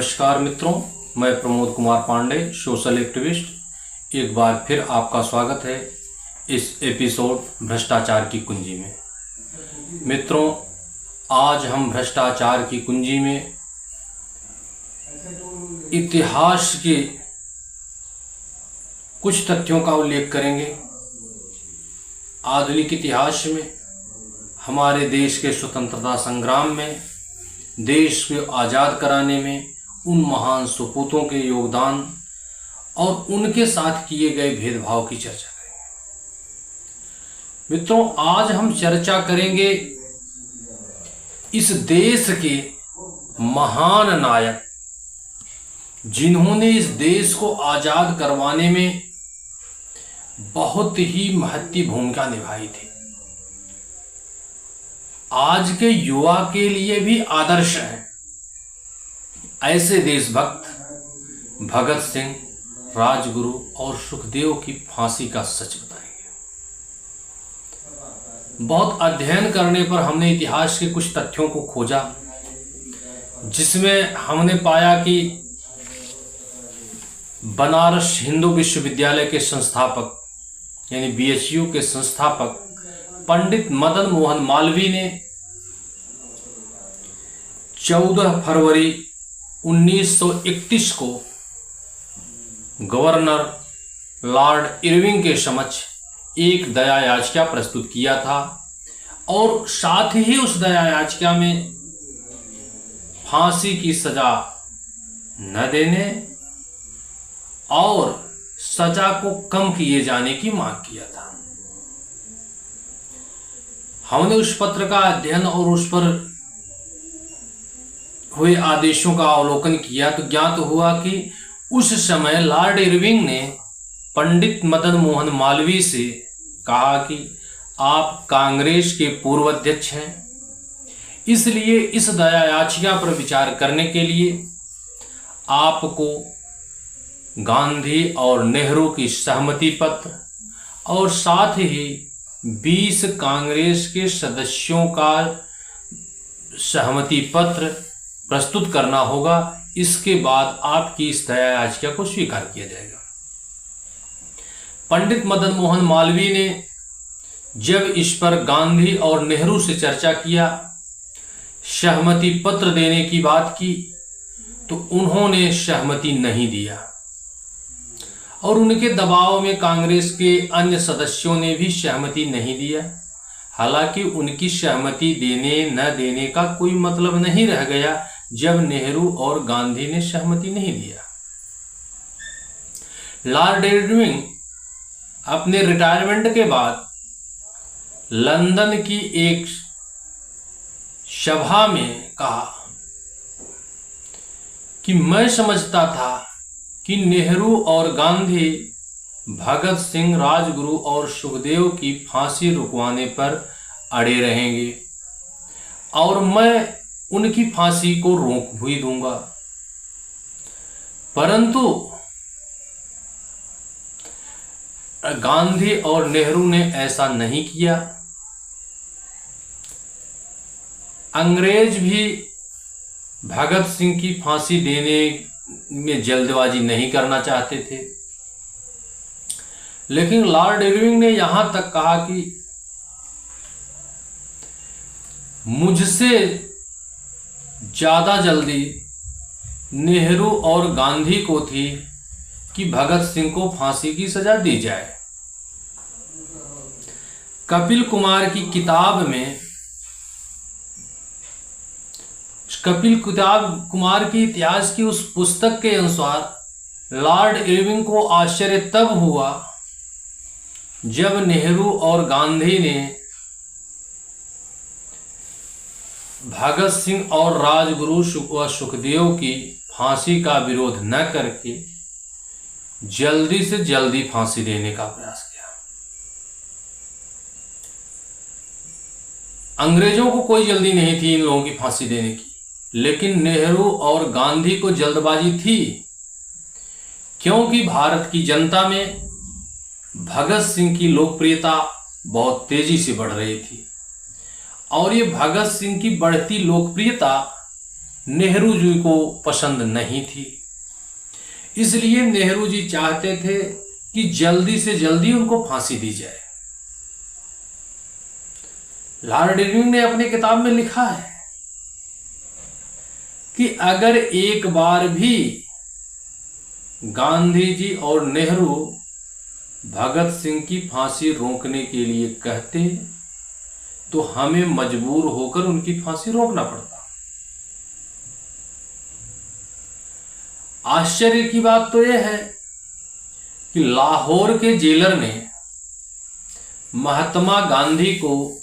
नमस्कार मित्रों, मैं प्रमोद कुमार पांडे, सोशल एक्टिविस्ट। एक बार फिर आपका स्वागत है इस एपिसोड भ्रष्टाचार की कुंजी में। मित्रों, आज हम भ्रष्टाचार की कुंजी में इतिहास के कुछ तथ्यों का उल्लेख करेंगे। आधुनिक इतिहास में हमारे देश के स्वतंत्रता संग्राम में, देश को आज़ाद कराने में उन महान सपूतों के योगदान और उनके साथ किए गए भेदभाव की चर्चा करेंगे। मित्रों, आज हम चर्चा करेंगे इस देश के महान नायक जिन्होंने इस देश को आज़ाद करवाने में बहुत ही महत्वपूर्ण भूमिका निभाई थी। आज के युवा के लिए भी आदर्श है। ऐसे देशभक्त भगत सिंह, राजगुरु और सुखदेव की फांसी का सच बताएंगे। बहुत अध्ययन करने पर हमने इतिहास के कुछ तथ्यों को खोजा, जिसमें हमने पाया कि बनारस हिंदू विश्वविद्यालय के संस्थापक यानी BHU के संस्थापक पंडित मदन मोहन मालवीय ने 14 फरवरी 1931 को गवर्नर लॉर्ड इरविंग के समक्ष एक दया याचिका प्रस्तुत किया था और साथ ही उस दया याचिका में फांसी की सजा न देने और सजा को कम किए जाने की मांग किया था। हमने उस पत्र का अध्ययन और उस पर हुए आदेशों का अवलोकन किया तो ज्ञात हुआ कि उस समय लॉर्ड इरविंग ने पंडित मदन मोहन मालवीय से कहा कि आप कांग्रेस के पूर्व अध्यक्ष हैं, इसलिए इस दया याचिका पर विचार करने के लिए आपको गांधी और नेहरू की सहमति पत्र और साथ ही 20 कांग्रेस के सदस्यों का सहमति पत्र प्रस्तुत करना होगा। इसके बाद आपकी इस दया याचिका को स्वीकार किया जाएगा। पंडित मदन मोहन मालवीय ने जब इस पर गांधी और नेहरू से चर्चा किया, सहमति पत्र देने की बात की, तो उन्होंने सहमति नहीं दिया और उनके दबाव में कांग्रेस के अन्य सदस्यों ने भी सहमति नहीं दिया। हालांकि उनकी सहमति देने न देने का कोई मतलब नहीं रह गया जब नेहरू और गांधी ने सहमति नहीं दिया। लॉर्ड इरविंग अपने रिटायरमेंट के बाद लंदन की एक सभा में कहा कि मैं समझता था कि नेहरू और गांधी भगत सिंह, राजगुरु और सुखदेव की फांसी रुकवाने पर अड़े रहेंगे और मैं उनकी फांसी को रोक भी दूंगा, परंतु गांधी और नेहरू ने ऐसा नहीं किया। अंग्रेज भी भगत सिंह की फांसी देने में जल्दबाजी नहीं करना चाहते थे, लेकिन लॉर्ड इरविंग ने यहां तक कहा कि मुझसे ज्यादा जल्दी नेहरू और गांधी को थी कि भगत सिंह को फांसी की सजा दी जाए। कपिल कुमार की किताब में कपिल कुमार की इतिहास की उस पुस्तक के अनुसार लॉर्ड इरविंग को आश्चर्य तब हुआ जब नेहरू और गांधी ने भगत सिंह और राजगुरु व सुखदेव की फांसी का विरोध न करके जल्दी से जल्दी फांसी देने का प्रयास किया। अंग्रेजों को कोई जल्दी नहीं थी इन लोगों की फांसी देने की, लेकिन नेहरू और गांधी को जल्दबाजी थी, क्योंकि भारत की जनता में भगत सिंह की लोकप्रियता बहुत तेजी से बढ़ रही थी और ये भगत सिंह की बढ़ती लोकप्रियता नेहरू जी को पसंद नहीं थी। इसलिए नेहरू जी चाहते थे कि जल्दी से जल्दी उनको फांसी दी जाए। लॉर्ड इरविंग ने अपनी किताब में लिखा है कि अगर एक बार भी गांधी जी और नेहरू भगत सिंह की फांसी रोकने के लिए कहते तो हमें मजबूर होकर उनकी फांसी रोकना पड़ता। आश्चर्य की बात तो यह है कि लाहौर के जेलर ने महात्मा गांधी को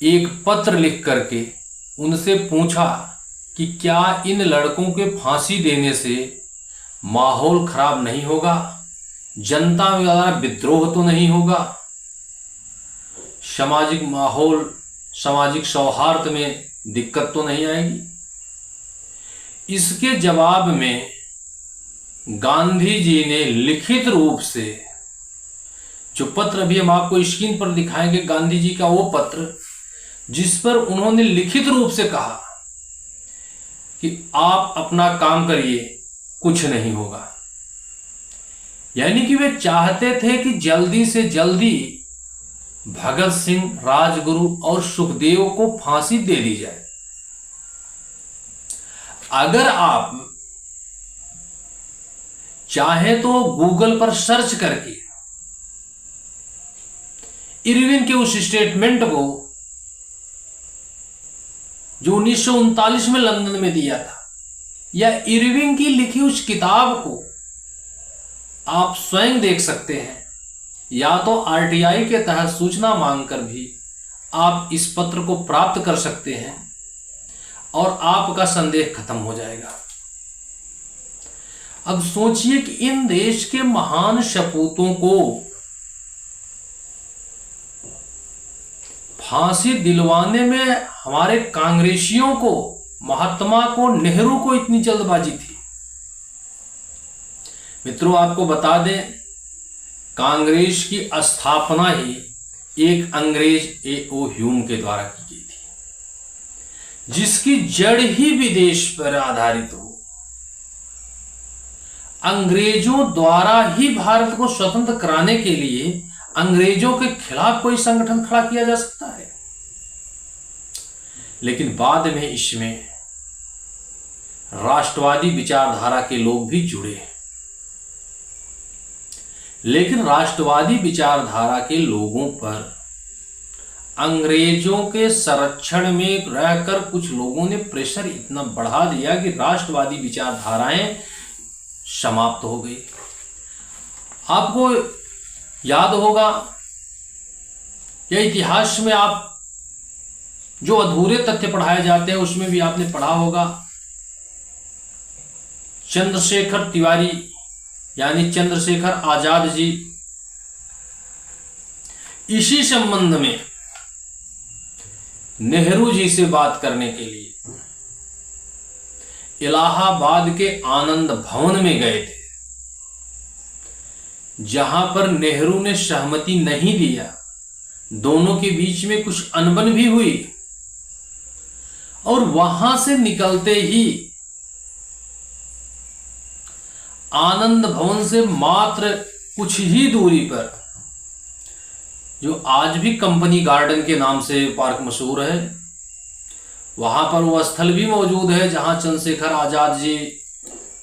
एक पत्र लिख करके उनसे पूछा कि क्या इन लड़कों के फांसी देने से माहौल खराब नहीं होगा, जनता में ज़्यादा विद्रोह तो नहीं होगा, सामाजिक माहौल सामाजिक सौहार्द में दिक्कत तो नहीं आएगी। इसके जवाब में गांधी जी ने लिखित रूप से जो पत्र भी हम आपको स्क्रीन पर दिखाएंगे, गांधी जी का वो पत्र जिस पर उन्होंने लिखित रूप से कहा कि आप अपना काम करिए, कुछ नहीं होगा। यानी कि वे चाहते थे कि जल्दी से जल्दी भगत सिंह, राजगुरु और सुखदेव को फांसी दे दी जाए। अगर आप चाहे तो गूगल पर सर्च करके इरविन के उस स्टेटमेंट को जो 1939 में लंदन में दिया था, या इरविन की लिखी उस किताब को आप स्वयं देख सकते हैं, या तो आरटीआई के तहत सूचना मांगकर भी आप इस पत्र को प्राप्त कर सकते हैं और आपका संदेह खत्म हो जाएगा। अब सोचिए कि इन देश के महान सपूतों को फांसी दिलवाने में हमारे कांग्रेसियों को, महात्मा को, नेहरू को इतनी जल्दबाजी थी। मित्रों, आपको बता दें, कांग्रेस की स्थापना ही एक अंग्रेज ए.ओ. ह्यूम के द्वारा की गई थी, जिसकी जड़ ही विदेश पर आधारित हो। अंग्रेजों द्वारा ही भारत को स्वतंत्र कराने के लिए अंग्रेजों के खिलाफ कोई संगठन खड़ा किया जा सकता है, लेकिन बाद में इसमें राष्ट्रवादी विचारधारा के लोग भी जुड़े। लेकिन राष्ट्रवादी विचारधारा के लोगों पर अंग्रेजों के संरक्षण में रहकर कुछ लोगों ने प्रेशर इतना बढ़ा दिया कि राष्ट्रवादी विचारधाराएं समाप्त हो गई। आपको याद होगा या इतिहास में आप जो अधूरे तथ्य पढ़ाए जाते हैं उसमें भी आपने पढ़ा होगा, चंद्रशेखर तिवारी यानी चंद्रशेखर आजाद जी इसी संबंध में नेहरू जी से बात करने के लिए इलाहाबाद के आनंद भवन में गए थे, जहां पर नेहरू ने सहमति नहीं दिया। दोनों के बीच में कुछ अनबन भी हुई और वहां से निकलते ही आनंद भवन से मात्र कुछ ही दूरी पर, जो आज भी कंपनी गार्डन के नाम से पार्क मशहूर है, वहां पर वो स्थल भी मौजूद है जहां चंद्रशेखर आजाद जी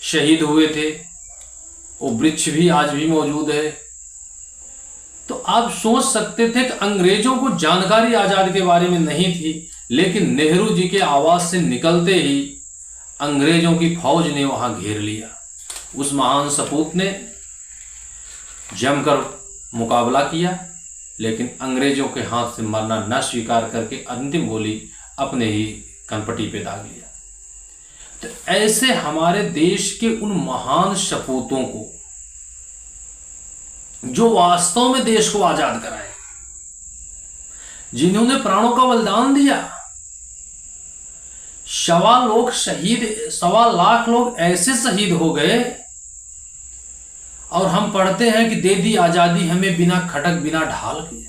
शहीद हुए थे। वो वृक्ष भी आज भी मौजूद है। तो आप सोच सकते थे कि अंग्रेजों को जानकारी आजाद के बारे में नहीं थी, लेकिन नेहरू जी के आवाज से निकलते ही अंग्रेजों की फौज ने वहां घेर लिया। उस महान सपूत ने जमकर मुकाबला किया, लेकिन अंग्रेजों के हाथ से मरना न स्वीकार करके अंतिम गोली अपने ही कनपटी पे दाग लिया। तो ऐसे हमारे देश के उन महान सपूतों को, जो वास्तव में देश को आजाद कराए, जिन्होंने प्राणों का बलिदान दिया, 1.25 लाख लोग ऐसे शहीद हो गए, और हम पढ़ते हैं कि दे दी आजादी हमें बिना खटक बिना ढाल के,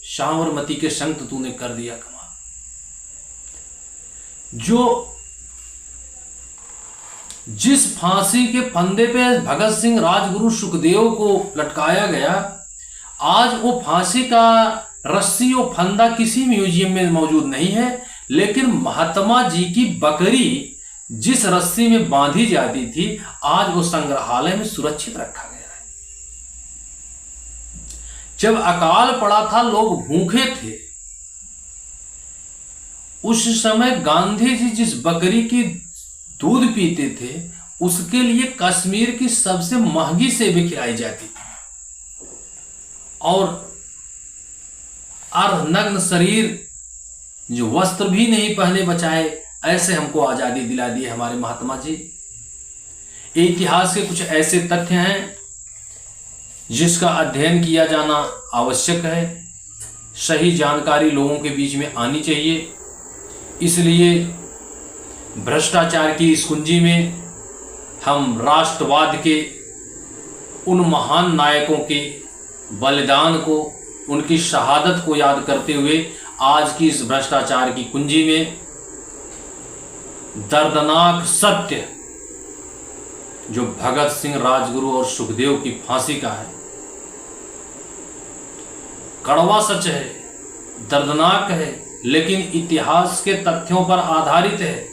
साबरमती के संग तूने कर दिया कमाल। जो जिस फांसी के फंदे पे भगत सिंह, राजगुरु, सुखदेव को लटकाया गया, आज वो फांसी का रस्सी और फंदा किसी म्यूजियम में मौजूद नहीं है, लेकिन महात्मा जी की बकरी जिस रस्सी में बांधी जाती थी, आज वो संग्रहालय में सुरक्षित रखा गया है। जब अकाल पड़ा था, लोग भूखे थे, उस समय गांधी जी जिस बकरी की दूध पीते थे, उसके लिए कश्मीर की सबसे महंगी सेब खिलाई जाती थी, और अर्धनग्न शरीर जो वस्त्र भी नहीं पहने बचाए, ऐसे हमको आजादी दिला दी है हमारे महात्मा जी। इतिहास के कुछ ऐसे तथ्य हैं जिसका अध्ययन किया जाना आवश्यक है। सही जानकारी लोगों के बीच में आनी चाहिए। इसलिए भ्रष्टाचार की इस कुंजी में हम राष्ट्रवाद के उन महान नायकों के बलिदान को, उनकी शहादत को याद करते हुए आज की इस भ्रष्टाचार की कुंजी में दर्दनाक सत्य जो भगत सिंह, राजगुरु और सुखदेव की फांसी का है, कड़वा सच है, दर्दनाक है, लेकिन इतिहास के तथ्यों पर आधारित है।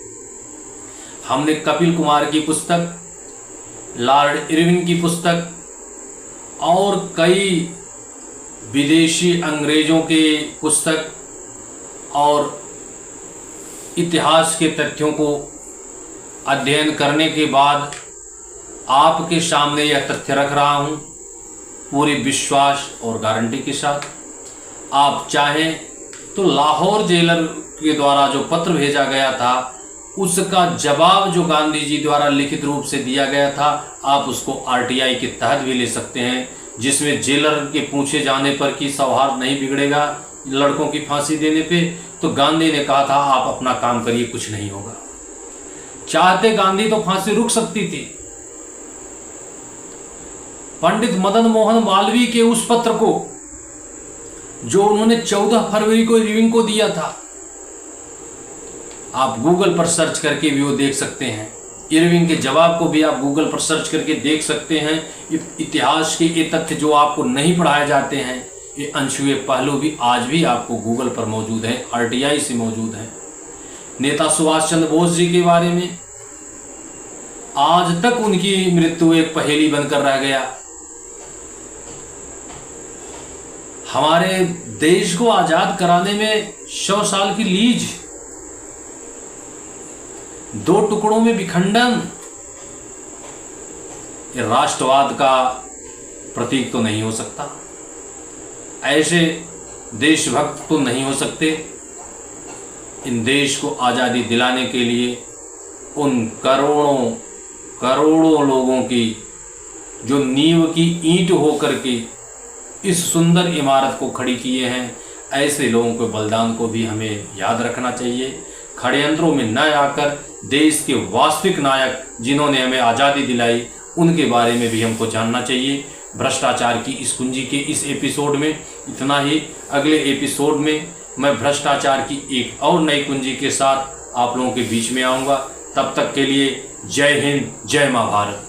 हमने कपिल कुमार की पुस्तक, लॉर्ड इरविन की पुस्तक और कई विदेशी अंग्रेजों के पुस्तक और इतिहास के तथ्यों को अध्ययन करने के बाद आपके सामने यह तथ्य रख रहा हूं, पूरे विश्वास और गारंटी के साथ। आप चाहें तो लाहौर जेलर के द्वारा जो पत्र भेजा गया था, उसका जवाब जो गांधी जी द्वारा लिखित रूप से दिया गया था, आप उसको आरटीआई के तहत भी ले सकते हैं, जिसमें जेलर के पूछे जाने पर कि सौहार्द नहीं बिगड़ेगा लड़कों की फांसी देने पे, तो गांधी ने कहा था आप अपना काम करिए, कुछ नहीं होगा। चाहते गांधी तो फांसी रुक सकती थी। पंडित मदन मोहन मालवीय के उस पत्र को जो उन्होंने 14 फरवरी को इरविंग को दिया था, आप गूगल पर सर्च करके भी वो देख सकते हैं। इरविंग के जवाब को भी आप गूगल पर सर्च करके देख सकते हैं। इतिहास के ये तथ्य जो आपको नहीं पढ़ाए जाते हैं, ये अनछुए पहलू भी आज भी आपको गूगल पर मौजूद है, आरटीआई से मौजूद है। नेता सुभाष चंद्र बोस जी के बारे में आज तक उनकी मृत्यु एक पहेली बनकर रह गया। हमारे देश को आजाद कराने में 100 साल की लीज, 2 टुकड़ों में विखंडन, ये राष्ट्रवाद का प्रतीक तो नहीं हो सकता। ऐसे देशभक्त तो नहीं हो सकते। इन देश को आज़ादी दिलाने के लिए उन करोड़ों करोड़ों लोगों की जो नींव की ईंट होकर के इस सुंदर इमारत को खड़ी किए हैं, ऐसे लोगों के बलिदान को भी हमें याद रखना चाहिए। षड्यंत्रों में न आकर देश के वास्तविक नायक जिन्होंने हमें आज़ादी दिलाई, उनके बारे में भी हमको जानना चाहिए। भ्रष्टाचार की इस कुंजी के इस एपिसोड में इतना ही। अगले एपिसोड में मैं भ्रष्टाचार की एक और नई कुंजी के साथ आप लोगों के बीच में आऊँगा। तब तक के लिए जय हिंद, जय मां भारत।